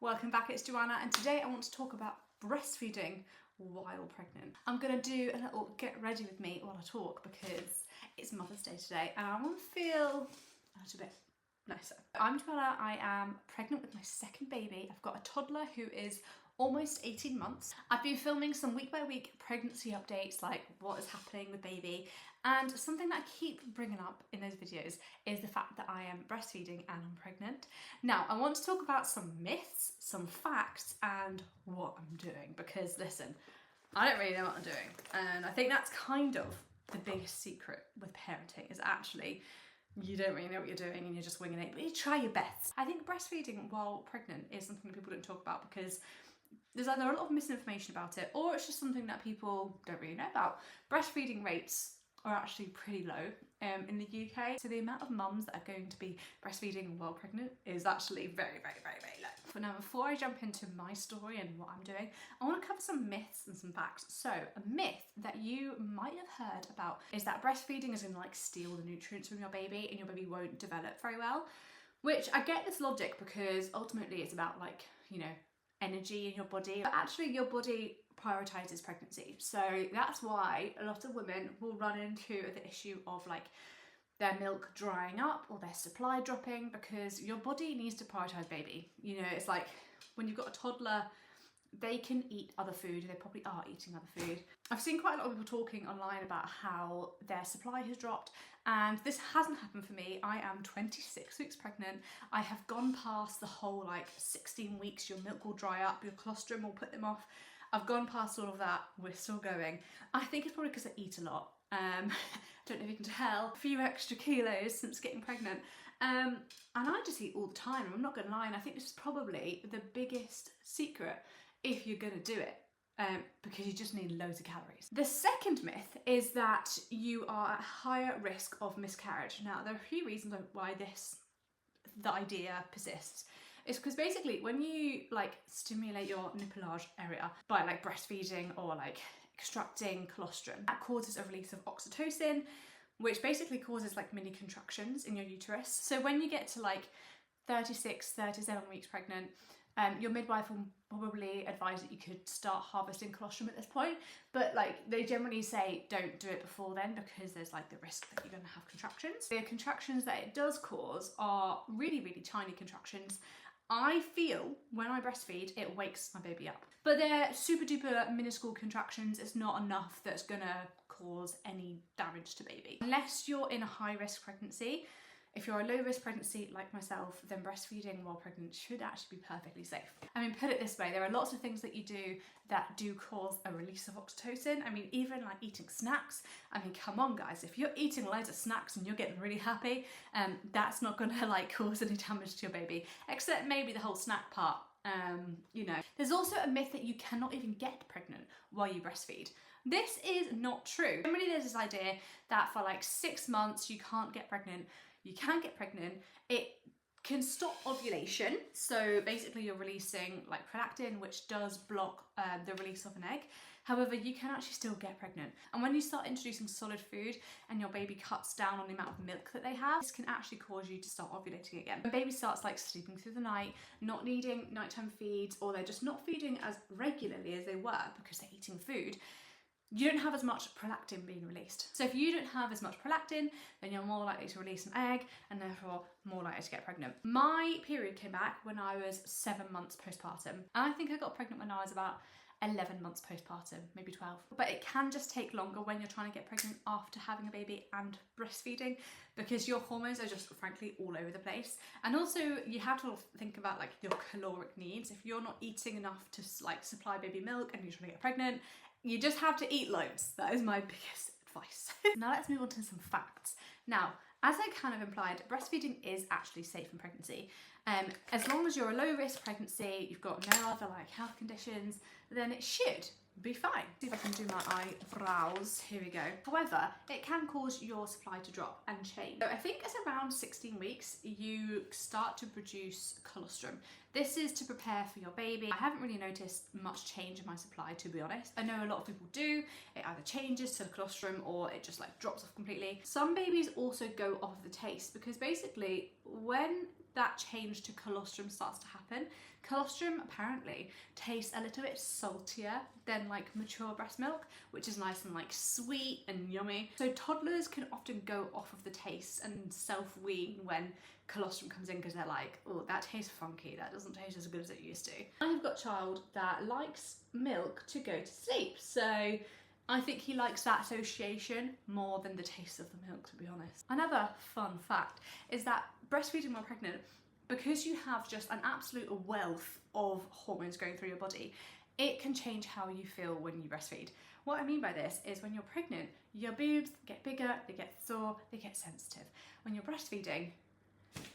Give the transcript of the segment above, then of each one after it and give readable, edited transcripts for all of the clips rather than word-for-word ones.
Welcome back, it's Joanna, and today I want to talk about breastfeeding while pregnant. I'm going to do a little get ready with me while I talk because it's Mother's Day today and I want to feel a little bit nicer. I'm Joanna, I am pregnant with my second baby. I've got a toddler who is almost 18 months. I've been filming some week by week pregnancy updates, like what is happening with baby, and something that I keep bringing up in those videos is the fact that I am breastfeeding and I'm pregnant. Now, I want to talk about some myths, some facts, and what I'm doing, because listen, I don't really know what I'm doing, and I think that's kind of the biggest secret with parenting, is actually you don't really know what you're doing and you're just winging it, but you try your best. I think breastfeeding while pregnant is something that people don't talk about because there's either a lot of misinformation about it or it's just something that people don't really know about. Breastfeeding rates are actually pretty low in the UK. So the amount of mums that are going to be breastfeeding while pregnant is actually very, very, very, very low. But now, before I jump into my story and what I'm doing, I want to cover some myths and some facts. So a myth that you might have heard about is that breastfeeding is going to like steal the nutrients from your baby and your baby won't develop very well, which I get this logic because ultimately it's about like, you know, energy in your body, but actually your body prioritizes pregnancy. So that's why a lot of women will run into the issue of like their milk drying up or their supply dropping because your body needs to prioritize baby. You know, it's like when you've got a toddler, they can eat other food. They probably are eating other food. I've seen quite a lot of people talking online about how their supply has dropped, and this hasn't happened for me. I am 26 weeks pregnant. I have gone past the whole like 16 weeks, your milk will dry up, your colostrum will put them off. I've gone past all of that. We're still going. I think it's probably because I eat a lot. I don't know if you can tell, a few extra kilos since getting pregnant. And I just eat all the time. I'm not gonna lie, and I think this is probably the biggest secret if you're gonna do it, because you just need loads of calories. The second myth is that you are at higher risk of miscarriage. Now, there are a few reasons why the idea persists. It's because basically when you like stimulate your nippleage area by like breastfeeding or like extracting colostrum, that causes a release of oxytocin, which basically causes like mini contractions in your uterus. So when you get to like 36, 37 weeks pregnant, your midwife will probably advise that you could start harvesting colostrum at this point, but like they generally say don't do it before then because there's like the risk that you're going to have contractions. The contractions that it does cause are really, really tiny contractions. I feel when I breastfeed, it wakes my baby up. But they're super duper minuscule contractions. It's not enough that's gonna cause any damage to baby. Unless you're in a high risk pregnancy, if you're a low risk pregnancy like myself, then breastfeeding while pregnant should actually be perfectly safe. I mean, put it this way, there are lots of things that you do that do cause a release of oxytocin. I mean, even like eating snacks. I mean, come on guys, if you're eating loads of snacks and you're getting really happy, that's not gonna like cause any damage to your baby, except maybe the whole snack part. You know, there's also a myth that you cannot even get pregnant while you breastfeed. This is not true. Generally, there's this idea that for like 6 months you can't get pregnant. You can get pregnant. It can stop ovulation. So basically you're releasing like prolactin, which does block the release of an egg. However, you can actually still get pregnant. And when you start introducing solid food and your baby cuts down on the amount of milk that they have, this can actually cause you to start ovulating again. When baby starts like sleeping through the night, not needing nighttime feeds, or they're just not feeding as regularly as they were because they're eating food, you don't have as much prolactin being released. So if you don't have as much prolactin, then you're more likely to release an egg and therefore more likely to get pregnant. My period came back when I was 7 months postpartum. And I think I got pregnant when I was about 11 months postpartum, maybe 12. But it can just take longer when you're trying to get pregnant after having a baby and breastfeeding because your hormones are just frankly all over the place. And also you have to think about like your caloric needs. If you're not eating enough to like supply baby milk and you're trying to get pregnant, you just have to eat loads. That is my biggest advice. Now let's move on to some facts. Now, as I kind of implied, breastfeeding is actually safe in pregnancy. As long as you're a low risk pregnancy, you've got no other like health conditions, then it should be fine. See if I can do my eyebrows. Here we go. However, it can cause your supply to drop and change. So I think it's around 16 weeks you start to produce colostrum. This is to prepare for your baby. I haven't really noticed much change in my supply, to be honest. I know a lot of people do. It either changes to the colostrum or it just like drops off completely. Some babies also go off the taste because basically when that change to colostrum starts to happen. Colostrum apparently tastes a little bit saltier than like mature breast milk, which is nice and like sweet and yummy. So toddlers can often go off of the taste and self-wean when colostrum comes in because they're like, oh, that tastes funky, that doesn't taste as good as it used to. I have got a child that likes milk to go to sleep, so I think he likes that association more than the taste of the milk, to be honest. Another fun fact is that breastfeeding while pregnant, because you have just an absolute wealth of hormones going through your body, it can change how you feel when you breastfeed. What I mean by this is when you're pregnant, your boobs get bigger, they get sore, they get sensitive. When you're breastfeeding,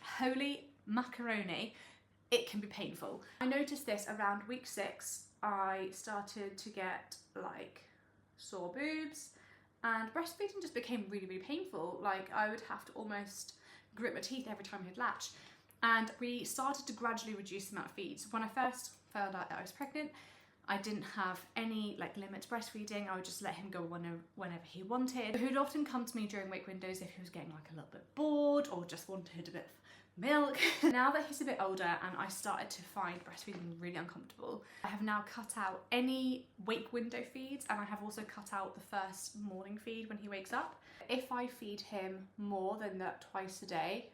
holy macaroni, it can be painful. I noticed this around week 6. I started to get like sore boobs, and breastfeeding just became really, really painful. Like I would have to almost grit my teeth every time he'd latch. And we started to gradually reduce the amount of feeds. When I first found out that I was pregnant, I didn't have any like limit to breastfeeding. I would just let him go whenever he wanted. He would often come to me during wake windows if he was getting like a little bit bored or just wanted a bit of milk. Now that he's a bit older and I started to find breastfeeding really uncomfortable, I have now cut out any wake window feeds, and I have also cut out the first morning feed when he wakes up. If I feed him more than that twice a day,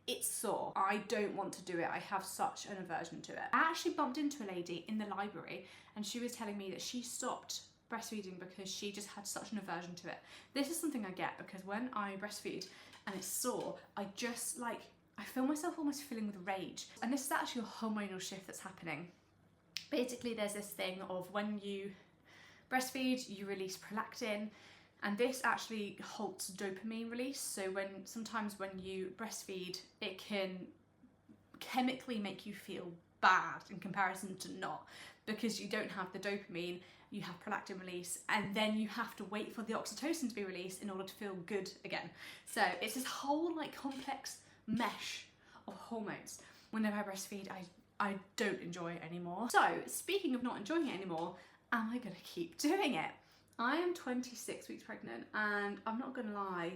it's sore. I don't want to do it. I have such an aversion to it. I actually bumped into a lady in the library and she was telling me that she stopped breastfeeding because she just had such an aversion to it. This is something I get because when I breastfeed and it's sore, I just like, I feel myself almost filling with rage. And this is actually a hormonal shift that's happening. Basically, there's this thing of when you breastfeed, you release prolactin, and this actually halts dopamine release. So sometimes when you breastfeed, it can chemically make you feel bad in comparison to not, because you don't have the dopamine, you have prolactin release, and then you have to wait for the oxytocin to be released in order to feel good again. So it's this whole like complex mesh of hormones. Whenever I breastfeed, I don't enjoy it anymore. So speaking of not enjoying it anymore, am I gonna keep doing it? I am 26 weeks pregnant and I'm not gonna lie,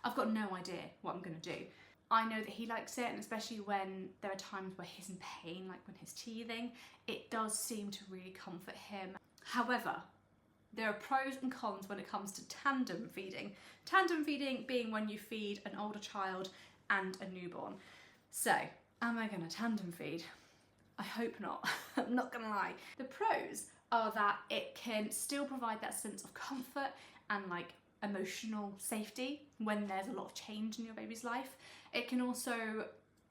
I've got no idea what I'm gonna do. I know that he likes it, and especially when there are times where he's in pain, like when he's teething, it does seem to really comfort him. However, there are pros and cons when it comes to tandem feeding. Tandem feeding being when you feed an older child and a newborn. So, am I gonna tandem feed? I hope not. I'm not gonna lie. The pros are that it can still provide that sense of comfort and like emotional safety when there's a lot of change in your baby's life. It can also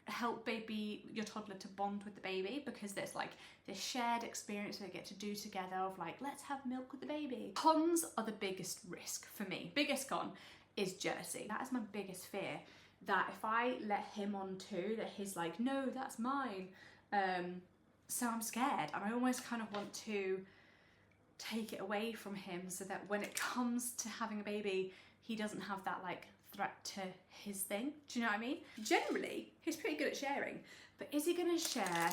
help your toddler to bond with the baby, because there's like this shared experience they get to do together of like, let's have milk with the baby. Cons are the biggest risk for me. Biggest con is jealousy. That is my biggest fear, that if I let him on too, that he's like, no, that's mine. So I'm scared, and I almost kind of want to take it away from him so that when it comes to having a baby, he doesn't have that like threat to his thing. Do you know what I mean? Generally, he's pretty good at sharing, but is he gonna share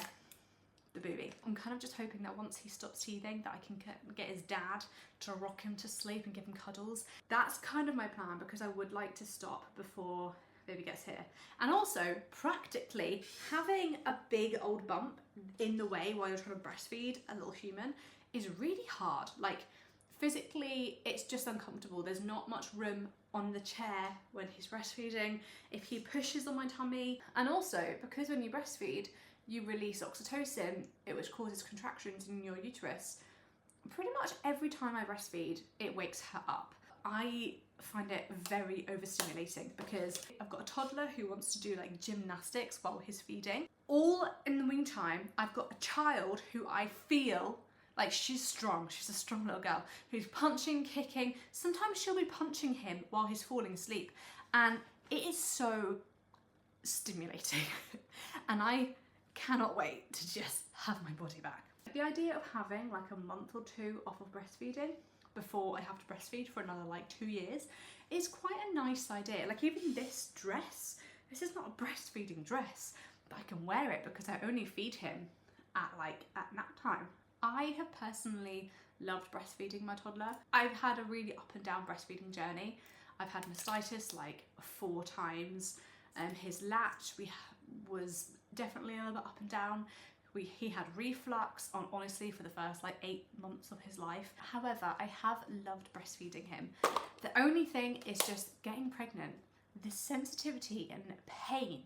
the baby? I'm kind of just hoping that once he stops teething, that I can get his dad to rock him to sleep and give him cuddles. That's kind of my plan, because I would like to stop before baby gets here. And also, practically, having a big old bump in the way while you're trying to breastfeed a little human is really hard. Like, physically, it's just uncomfortable. There's not much room on the chair when he's breastfeeding. If he pushes on my tummy, and also because when you breastfeed, you release oxytocin, which causes contractions in your uterus. Pretty much every time I breastfeed, it wakes her up. I find it very overstimulating because I've got a toddler who wants to do like gymnastics while he's feeding. All in the meantime, I've got a child who I feel like she's strong. She's a strong little girl who's punching, kicking. Sometimes she'll be punching him while he's falling asleep, and it is so stimulating. And I cannot wait to just have my body back. The idea of having like a month or 2 off of breastfeeding before I have to breastfeed for another like 2 years is quite a nice idea. Like, even this dress, this is not a breastfeeding dress, but I can wear it because I only feed him at nap time. I have personally loved breastfeeding my toddler. I've had a really up and down breastfeeding journey. I've had mastitis like 4 times. His latch, was definitely a little bit up and down. He had reflux on honestly for the first like 8 months of his life. However, I have loved breastfeeding him. The only thing is just getting pregnant. The sensitivity and pain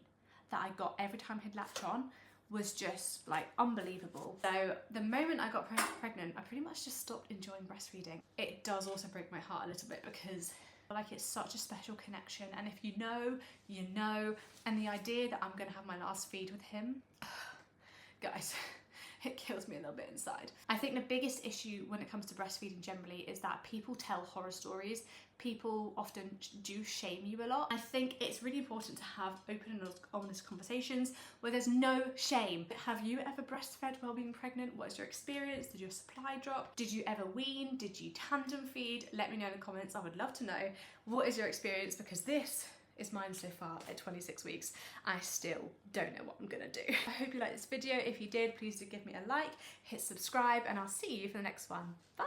that I got every time he'd latch on was just like unbelievable. So the moment I got pregnant, I pretty much just stopped enjoying breastfeeding. It does also break my heart a little bit because like it's such a special connection, and if you know, you know. And the idea that I'm gonna have my last feed with him, guys, it kills me a little bit inside. I think the biggest issue when it comes to breastfeeding generally is that people tell horror stories. People often do shame you a lot. I think it's really important to have open and honest conversations where there's no shame. Have you ever breastfed while being pregnant? What is your experience? Did your supply drop? Did you ever wean? Did you tandem feed? Let me know in the comments. I would love to know. What is your experience? Because this is mine so far at 26 weeks. I still don't know what I'm gonna do. I hope you liked this video. If you did, please do give me a like, hit subscribe, and I'll see you for the next one. Bye.